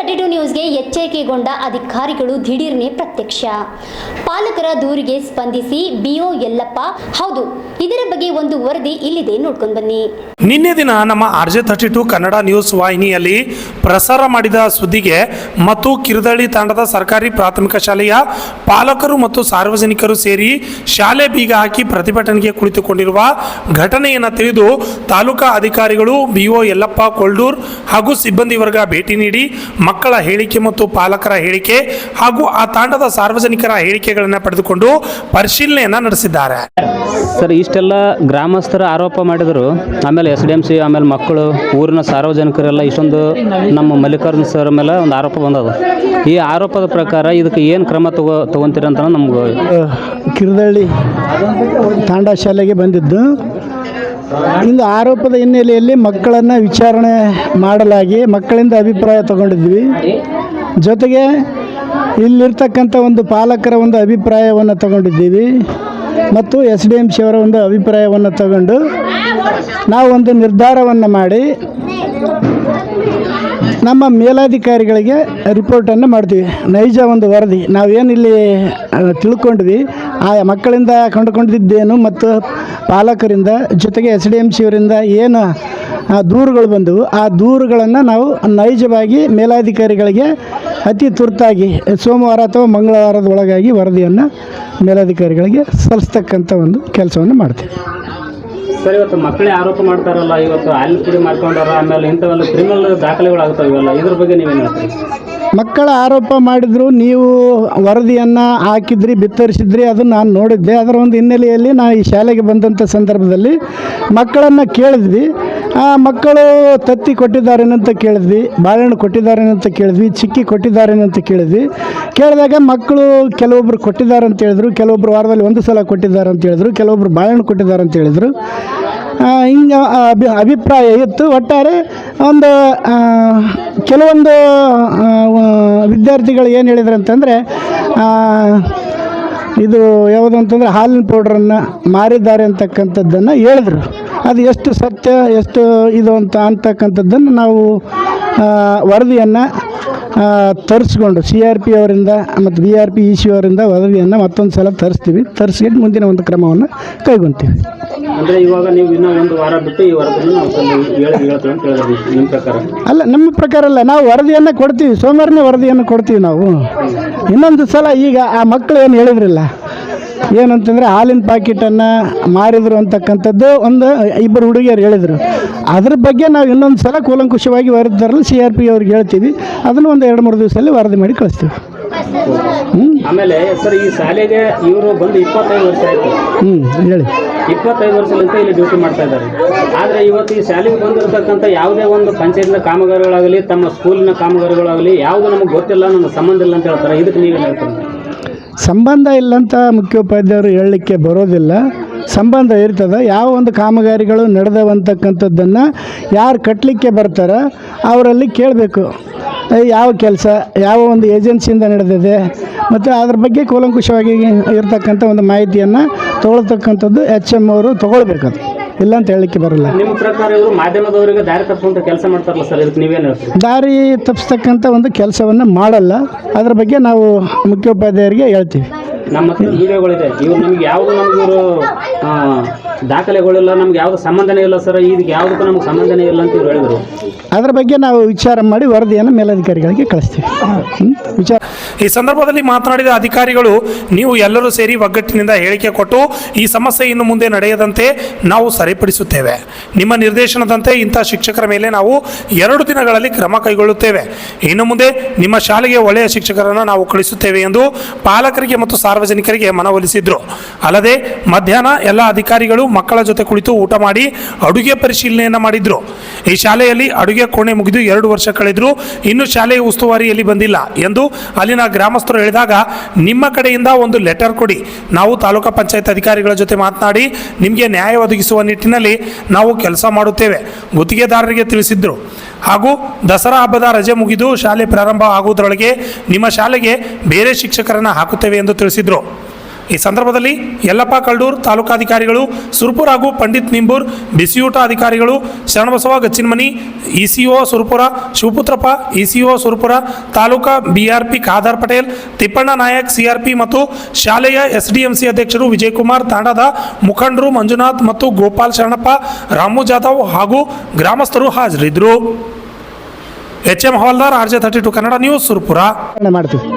32 ನ್ಯೂಸ್ಗೆ ಎಚ್ಚರಿಕೆಗೊಂಡ ಅಧಿಕಾರಿಗಳು ದಿಢೀರ್ನೆ ಪ್ರತ್ಯಕ್ಷ. ಪಾಲಕರ ದೂರಿಗೆ ಸ್ಪಂದಿಸಿ ಬಿಒ ಯಲ್ಲಪ್ಪ. ಹೌದು, ಇದರ ಬಗ್ಗೆ ಒಂದು ವರದಿ ಇಲ್ಲಿದೆ, ನೋಡ್ಕೊಂಡು ಬನ್ನಿ. ನಿನ್ನೆ ದಿನ ನಮ್ಮ RJ32 ಕನ್ನಡ ನ್ಯೂಸ್ ವಾಹಿನಿಯಲ್ಲಿ ಪ್ರಸಾರ ಮಾಡಿದ ಸುದ್ದಿಗೆ ಮತ್ತು ಕಿರದಳ್ಳಿ ತಾಂಡದ ಸರ್ಕಾರಿ ಪ್ರಾಥಮಿಕ ಶಾಲೆಯ ಪಾಲಕರು ಮತ್ತು ಸಾರ್ವಜನಿಕರು ಸೇರಿ ಶಾಲೆ ಬೀಗ ಹಾಕಿ ಪ್ರತಿಭಟನೆಗೆ ಕುಳಿತುಕೊಂಡಿರುವ ಘಟನೆಯನ್ನು ತಿಳಿದು ತಾಲೂಕಾ ಅಧಿಕಾರಿಗಳು ಬಿಒ ಯಲ್ಲಪ್ಪ ಕೊಲ್ಡೂರ್ ಹಾಗೂ ಸಿಬ್ಬಂದಿ ವರ್ಗ ಭೇಟಿ ನೀಡಿ ಮಕ್ಕಳ ಹೇಳಿಕೆ ಮತ್ತು ಪಾಲಕರ ಹೇಳಿಕೆ ಹಾಗೂ ಆ ತಾಂಡದ ಸಾರ್ವಜನಿಕರ ಹೇಳಿಕೆಗಳನ್ನು ಪಡೆದುಕೊಂಡು ಪರಿಶೀಲನೆಯನ್ನು ನಡೆಸಿದ್ದಾರೆ. ಸರ್, ಇಷ್ಟೆಲ್ಲ ಗ್ರಾಮಸ್ಥರ ಆರೋಪ ಮಾಡಿದರು. ಆಮೇಲೆ SDMC, ಆಮೇಲೆ ಮಕ್ಕಳು, ಊರಿನ ಸಾರ್ವಜನಿಕರೆಲ್ಲ ಇಷ್ಟೊಂದು ನಮ್ಮ ಮಲ್ಲಿಕಾರ್ಜುನ ಸರ್ ಮೇಲೆ ಒಂದು ಆರೋಪ ಬಂದದ. ಈ ಆರೋಪದ ಪ್ರಕಾರ ಇದಕ್ಕೆ ಏನು ಕ್ರಮ ತಗೊಂತೀರಿ ಅಂತ ನಮ್ಗೆ. ಕಿರದಳ್ಳಿ ತಾಂಡ ಶಾಲೆಗೆ ಬಂದಿದ್ದು ಇಂದು ಆರೋಪದ ಹಿನ್ನೆಲೆಯಲ್ಲಿ ಮಕ್ಕಳನ್ನು ವಿಚಾರಣೆ ಮಾಡಲಾಗಿ ಮಕ್ಕಳಿಂದ ಅಭಿಪ್ರಾಯ ತಗೊಂಡಿದ್ವಿ. ಜೊತೆಗೆ ಇಲ್ಲಿರ್ತಕ್ಕಂಥ ಒಂದು ಪಾಲಕರ ಒಂದು ಅಭಿಪ್ರಾಯವನ್ನು ತಗೊಂಡಿದ್ದೀವಿ ಮತ್ತು SDMC ಅವರ ಒಂದು ಅಭಿಪ್ರಾಯವನ್ನು ತಗೊಂಡು ನಾವು ಒಂದು ನಿರ್ಧಾರವನ್ನು ಮಾಡಿ ನಮ್ಮ ಮೇಲಾಧಿಕಾರಿಗಳಿಗೆ ರಿಪೋರ್ಟನ್ನು ಮಾಡ್ತೀವಿ. ನೈಜ ಒಂದು ವರದಿ ನಾವೇನಿಲ್ಲಿ ತಿಳ್ಕೊಂಡ್ವಿ, ಆ ಮಕ್ಕಳಿಂದ ಕಂಡುಕೊಂಡಿದ್ದೇನು ಮತ್ತು ಪಾಲಕರಿಂದ ಜೊತೆಗೆ SDMC ಅವರಿಂದ ಏನು ದೂರುಗಳು ಬಂದವು, ಆ ದೂರುಗಳನ್ನು ನಾವು ನೈಜವಾಗಿ ಮೇಲಾಧಿಕಾರಿಗಳಿಗೆ ಅತಿ ತುರ್ತಾಗಿ ಸೋಮವಾರ ಅಥವಾ ಮಂಗಳವಾರದ ಒಳಗಾಗಿ ವರದಿಯನ್ನು ಮೇಲಾಧಿಕಾರಿಗಳಿಗೆ ಸಲ್ಲಿಸ್ತಕ್ಕಂಥ ಒಂದು ಕೆಲಸವನ್ನು ಮಾಡ್ತೀವಿ. ಸರ್, ಇವತ್ತು ಮಕ್ಕಳೇ ಆರೋಪ ಮಾಡ್ತಾರಲ್ಲ, ಇವತ್ತು ಅಲ್ಲಿ ಪುಡಿ ಮಾಡ್ಕೊಂಡಾರ, ಆಮೇಲೆ ಇಂಥವೆಲ್ಲ ಕ್ರಿಮಿನಲ್ ದಾಖಲೆಗಳಾಗ್ತಾವೆ, ಇವೆಲ್ಲ ಇದ್ರ ಬಗ್ಗೆ ನೀವೇನು ಹೇಳ್ತೀರಿ? ಮಕ್ಕಳ ಆರೋಪ ಮಾಡಿದ್ರು, ನೀವು ವರದಿಯನ್ನು ಹಾಕಿದ್ರಿ, ಬಿತ್ತರಿಸಿದ್ರಿ, ಅದನ್ನು ನಾನು ನೋಡಿದ್ದೆ. ಅದರ ಒಂದು ಹಿನ್ನೆಲೆಯಲ್ಲಿ ನಾನು ಈ ಶಾಲೆಗೆ ಬಂದಂಥ ಸಂದರ್ಭದಲ್ಲಿ ಮಕ್ಕಳನ್ನು ಕೇಳಿದ್ವಿ. ಆ ಮಕ್ಕಳು ತತ್ತಿ ಕೊಟ್ಟಿದ್ದಾರೇನಂತ ಕೇಳಿದ್ವಿ, ಬಾಳೆಹಣ್ಣು ಕೊಟ್ಟಿದ್ದಾರೇನಂತ ಕೇಳಿದ್ವಿ, ಚಿಕ್ಕಿ ಕೊಟ್ಟಿದ್ದಾರೇನಂತ ಕೇಳಿದ್ವಿ. ಕೇಳಿದಾಗ ಮಕ್ಕಳು ಕೆಲವೊಬ್ಬರು ಕೊಟ್ಟಿದ್ದಾರೆ ಅಂತ ಹೇಳಿದ್ರು, ಕೆಲವೊಬ್ಬರು ವಾರದಲ್ಲಿ ಒಂದು ಸಲ ಕೊಟ್ಟಿದ್ದಾರೆ ಅಂತ ಹೇಳಿದ್ರು, ಕೆಲವೊಬ್ಬರು ಬಾಳೆಹಣ್ಣು ಕೊಟ್ಟಿದ್ದಾರೆ ಅಂತ ಹೇಳಿದರು. ಹಿಂಗೆ ಅಭಿಪ್ರಾಯ ಇತ್ತು. ಒಟ್ಟಾರೆ ಒಂದು ಕೆಲವೊಂದು ವಿದ್ಯಾರ್ಥಿಗಳು ಏನು ಹೇಳಿದ್ರು ಅಂತಂದರೆ, ಇದು ಯಾವುದು ಅಂತಂದರೆ ಹಾಲಿನ ಪೌಡ್ರನ್ನು ಮಾರಿದ್ದಾರೆ ಅಂತಕ್ಕಂಥದ್ದನ್ನು ಹೇಳಿದ್ರು. ಅದು ಎಷ್ಟು ಸತ್ಯ ಎಷ್ಟು ಇದು ಅಂತಕ್ಕಂಥದ್ದನ್ನು ನಾವು ವರದಿಯನ್ನು ತರಿಸ್ಕೊಂಡು CRP ಅವರಿಂದ ಮತ್ತು BRP EC ಅವರಿಂದ ವರದಿಯನ್ನು ಮತ್ತೊಂದು ಸಲ ತರಿಸ್ಬಿಟ್ಟು ಮುಂದಿನ ಒಂದು ಕ್ರಮವನ್ನು ಕೈಗೊಳ್ತೀವಿ. ಅಂದರೆ ಇವಾಗ ನೀವು ಇನ್ನೂ ಒಂದು ವಾರ ಬಿಟ್ಟು ಈ ವರದಿಯನ್ನು ಹೇಳ್ತೀವಿ ಅಂತ ಹೇಳಿದ್ವಿ. ನಿಮ್ಮ ಪ್ರಕಾರ ಅಲ್ಲ, ನಮ್ಮ ಪ್ರಕಾರ ಅಲ್ಲ, ನಾವು ವರದಿಯನ್ನು ಕೊಡ್ತೀವಿ. ಸೋಮವಾರನೇ ವರದಿಯನ್ನು ಕೊಡ್ತೀವಿ ನಾವು. ಇನ್ನೊಂದು ಸಲ ಈಗ ಆ ಮಕ್ಕಳು ಏನು ಹೇಳಿದ್ರಲ್ಲ, ಏನಂತಂದರೆ ಹಾಲಿನ ಪ್ಯಾಕೆಟನ್ನು ಮಾರಿದ್ರು ಅಂತಕ್ಕಂಥದ್ದು ಒಂದು ಇಬ್ಬರು ಹುಡುಗಿಯರು ಹೇಳಿದರು. ಅದ್ರ ಬಗ್ಗೆ ನಾವು ಇನ್ನೊಂದು ಸಲ ಕೂಲಂಕುಷವಾಗಿ ವರದಿ ತರಲು CRP ಅವ್ರಿಗೆ ಹೇಳ್ತೀವಿ. ಅದನ್ನು ಒಂದು 2-3 ದಿವಸದಲ್ಲಿ ವರದಿ ಮಾಡಿ ಕಳಿಸ್ತೀವಿ. ಆಮೇಲೆ ಸರ್, ಈ ಶಾಲೆಗೆ ಇವರು ಬಂದು 25 ವರ್ಷ ಆಯಿತು. ಹೇಳಿ. 25 ವರ್ಷದಿಂದ ಇಲ್ಲಿ ಡ್ಯೂಟಿ ಮಾಡ್ತಾ ಇದ್ದಾರೆ. ಆದರೆ ಇವತ್ತು ಈ ಶಾಲೆಗೆ ಬಂದಿರತಕ್ಕಂಥ ಯಾವುದೇ ಒಂದು ಪಂಚಾಯತ್ನ ಕಾಮಗಾರಿಗಳಾಗಲಿ, ತಮ್ಮ ಸ್ಕೂಲಿನ ಕಾಮಗಾರಿಗಳಾಗಲಿ ಯಾವುದು ನಮಗೆ ಗೊತ್ತಿಲ್ಲ, ನಮಗೆ ಸಂಬಂಧ ಇಲ್ಲ ಅಂತ ಹೇಳ್ತಾರೆ. ಇದಕ್ಕೆ ನೀವೇನು ಹೇಳ್ತಾರೆ? ಸಂಬಂಧ ಇಲ್ಲಂತ ಮುಖ್ಯೋಪಾಧ್ಯಾಯರು ಹೇಳಲಿಕ್ಕೆ ಬರೋದಿಲ್ಲ. ಸಂಬಂಧ ಇರ್ತದೆ. ಯಾವ ಒಂದು ಕಾಮಗಾರಿಗಳು ನಡೆದವಂತಕ್ಕಂಥದ್ದನ್ನು ಯಾರು ಕಟ್ಟಲಿಕ್ಕೆ ಬರ್ತಾರೋ ಅವರಲ್ಲಿ ಕೇಳಬೇಕು. ಯಾವ ಕೆಲಸ ಯಾವ ಒಂದು ಏಜೆನ್ಸಿಯಿಂದ ನಡೆದಿದೆ ಮತ್ತು ಅದ್ರ ಬಗ್ಗೆ ಕೂಲಂಕುಷವಾಗಿ ಇರತಕ್ಕಂಥ ಒಂದು ಮಾಹಿತಿಯನ್ನು ತೊಗೊಳ್ತಕ್ಕಂಥದ್ದು HM ಅವರು ತೊಗೊಳ್ಬೇಕದು. ಇಲ್ಲ ಅಂತ ಹೇಳಲಿಕ್ಕೆ ಬರಲ್ಲ. ನಿಮ್ಮ ಪ್ರಕಾರ ಇವರು ಮಾಧ್ಯಮದವರಿಗೆ ದಾರಿ ತಪ್ಪಿಸುವಂಥ ಕೆಲಸ ಮಾಡ್ತಾರಲ್ಲ ಸರ್, ಇದಕ್ಕೆ ನೀವೇನು ಹೇಳ್ತೀರಿ? ದಾರಿ ತಪ್ಪಿಸ್ತಕ್ಕಂಥ ಒಂದು ಕೆಲಸವನ್ನು ಮಾಡಲ್ಲ. ಅದ್ರ ಬಗ್ಗೆ ನಾವು ಮುಖ್ಯೋಪಾಧ್ಯಾಯರಿಗೆ ಹೇಳ್ತೀವಿ. ನಮ್ಮ ಹತ್ರ ವಿಡಿಯೋಗಳಿದೆ. ಇವ್ರು ನಮ್ಗೆ ಯಾವುದು ಇವರು ದಾಖಲೆಗಳಿಲ್ಲ, ನಮ್ಗೆ ಯಾವುದು ಸಂಬಂಧನೇ ಇಲ್ಲ ಸರ್, ಇದಕ್ಕೆ ಯಾವುದಕ್ಕೂ ನಮ್ಗೆ ಸಂಬಂಧನೇ ಇಲ್ಲ ಅಂತ ಇವ್ರು ಹೇಳಿದರು. ಅದರ ಬಗ್ಗೆ ನಾವು ವಿಚಾರ ಮಾಡಿ ವರದಿಯನ್ನು ಮೇಲಧಿಕಾರಿಗಳಿಗೆ ಕಳಿಸ್ತೀವಿ. ಈ ಸಂದರ್ಭದಲ್ಲಿ ಮಾತನಾಡಿದ ಅಧಿಕಾರಿಗಳು, ನೀವು ಎಲ್ಲರೂ ಸೇರಿ ಒಗ್ಗಟ್ಟಿನಿಂದ ಹೇಳಿಕೆ ಕೊಟ್ಟು ಈ ಸಮಸ್ಯೆ ಇನ್ನು ಮುಂದೆ ನಡೆಯದಂತೆ ನಾವು ಸರಿಪಡಿಸುತ್ತೇವೆ. ನಿಮ್ಮ ನಿರ್ದೇಶನದಂತೆ ಇಂಥ ಶಿಕ್ಷಕರ ಮೇಲೆ ನಾವು 2 ದಿನಗಳಲ್ಲಿ ಕ್ರಮ ಕೈಗೊಳ್ಳುತ್ತೇವೆ. ಇನ್ನು ಮುಂದೆ ನಿಮ್ಮ ಶಾಲೆಗೆ ಒಳ್ಳೆಯ ಶಿಕ್ಷಕರನ್ನು ನಾವು ಕಳಿಸುತ್ತೇವೆ ಎಂದು ಪಾಲಕರಿಗೆ ಮತ್ತು ಸಾರ್ವಜನಿಕರಿಗೆ ಮನವೊಲಿಸಿದ್ರು. ಅಲ್ಲದೆ ಮಧ್ಯಾಹ್ನ ಎಲ್ಲ ಅಧಿಕಾರಿಗಳು ಮಕ್ಕಳ ಜೊತೆ ಕುಳಿತು ಊಟ ಮಾಡಿ ಅಡುಗೆ ಪರಿಶೀಲನೆಯನ್ನು ಮಾಡಿದ್ರು. ಈ ಶಾಲೆಯಲ್ಲಿ ಅಡುಗೆ ಕೋಣೆ ಮುಗಿದು 2 ವರ್ಷ ಕಳೆದರೂ ಇನ್ನು ಶಾಲೆಯ ಉಸ್ತುವಾರಿಯಲ್ಲಿ ಬಂದಿಲ್ಲ ಎಂದು ಅಲ್ಲಿನ ಗ್ರಾಮಸ್ಥರು ಹೇಳಿದಾಗ, ನಿಮ್ಮ ಕಡೆಯಿಂದ ಒಂದು ಲೆಟರ್ ಕೊಡಿ, ನಾವು ತಾಲೂಕಾ ಪಂಚಾಯತ್ ಅಧಿಕಾರಿಗಳ ಜೊತೆ ಮಾತನಾಡಿ ನಿಮಗೆ ನ್ಯಾಯ ಒದಗಿಸುವ ನಿಟ್ಟಿನಲ್ಲಿ ನಾವು ಕೆಲಸ ಮಾಡುತ್ತೇವೆ ಗುತ್ತಿಗೆದಾರರಿಗೆ ತಿಳಿಸಿದ್ರು. ಹಾಗೂ ದಸರಾ ಹಬ್ಬದ ರಜೆ ಮುಗಿದು ಶಾಲೆ ಪ್ರಾರಂಭ ಆಗುವುದರೊಳಗೆ ನಿಮ್ಮ ಶಾಲೆಗೆ ಬೇರೆ ಶಿಕ್ಷಕರನ್ನು ಹಾಕುತ್ತೇವೆ ಎಂದು ತಿಳಿಸಿದರು. ಈ ಸಂದರ್ಭದಲ್ಲಿ ಯಲ್ಲಪ್ಪ ಕಲ್ಡೂರ್ ತಾಲೂಕಾಧಿಕಾರಿಗಳು ಸುರ್ಪುರ ಹಾಗೂ ಪಂಡಿತ್ ನಿಂಬೂರ್ ಬಿಸಿಯೂಟ ಅಧಿಕಾರಿಗಳು Sharanabasava Gacchinamani ECO Surpur Shivaputrappa ECO Surpur taluka BRP Khadar Patel Tippanna Nayak CRP ಮತ್ತು ಶಾಲೆಯ ಎಸ್ಡಿಎಂಸಿ ಅಧ್ಯಕ್ಷರು ವಿಜಯಕುಮಾರ್ ತಾಂಡದ ಮುಖಂಡರು ಮಂಜುನಾಥ್ ಮತ್ತು ಗೋಪಾಲ್ ಶರಣಪ್ಪ ರಾಮು ಜಾಧವ್ ಹಾಗೂ ಗ್ರಾಮಸ್ಥರು ಹಾಜರಿದ್ದರು. ಎಚ್ ಎಂ ಹವಾಲ್ದಾರ್, RJ 32 ಕನ್ನಡ ನ್ಯೂಸ್, ಸುರ್ಪುರ. ಮಾಡ್ತೀವಿ.